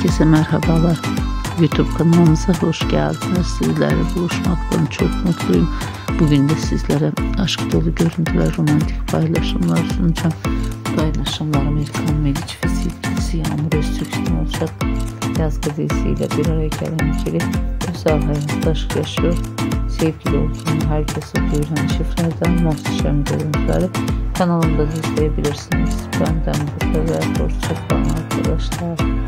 Herkese merhabalar. YouTube kanalımıza hoş geldiniz. Sizlerle buluşmaktan çok mutluyum. Bugün de sizlere aşk dolu görüntüler, romantik paylaşımlar sunacağım. Paylaşımlarım Erkan ve sevgilisi Yağmur Öztürk'ün olacak. Yazgı dizisiyle bir araya gelen ikili özel hayat aşk yaşıyor. Sevgili olduğunu herkese duyuran çiftlerden muhteşem görüntüleri kanalımda izleyebilirsiniz. Benden bu kadar. Hoşça kalın arkadaşlar.